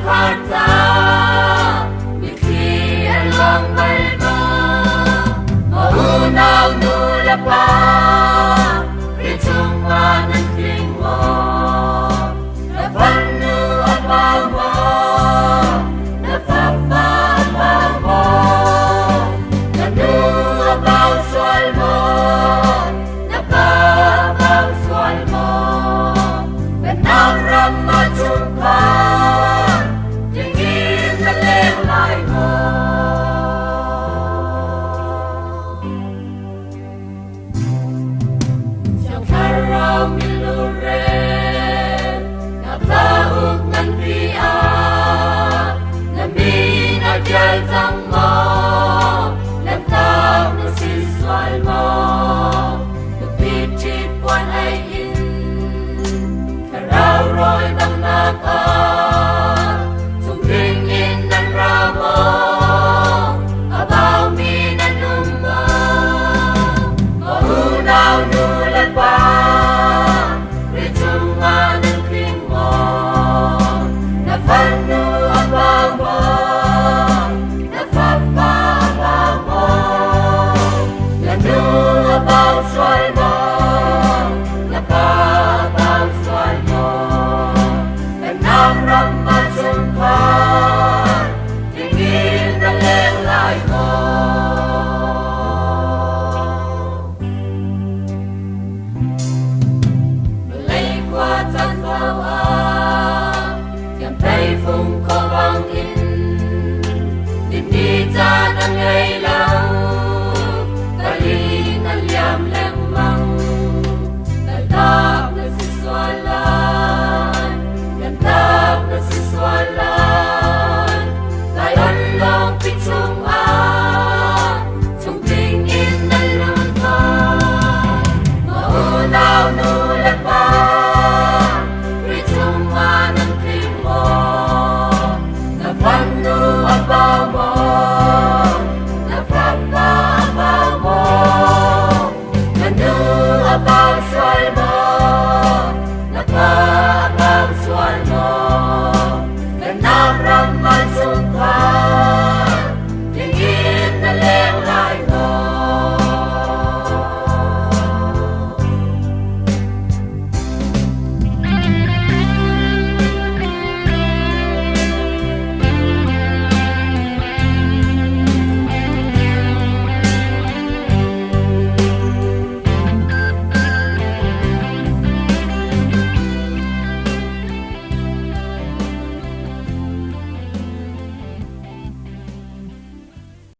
Jakarta, bigyan lang balma, maunaw nula pa, ritong manangling mo, napanu apaw mo, napapapaw mo, nanu apaw sual mo, napapaw sual mo, benang ramajumpan, tingin na lelay mo. Siyang karaw miluren, naplaog ng biyak, naminagyal tang mo, lantaw na siswal mo, lupit-chit puan ay karaw ro'y bang naka, sumbingin ng ramo, abaw minanong mo, maunaw nulat pa, ritungan ng kring mo, napanu abaw mo, napapapaw mo, lanu abaw sual mo, napapaw sual mo, benang ramajumpan, tingin na lelay mo. Malay kuatan bawa, yang tay phung ko bang dinita ng ilaw, galing ang liam lemang, daldak na siswalan, gandap na siswalan, gayon long pitong tingin na luntang, maunaw nulat pa, ritong manang kring mo, napanu abaw mo,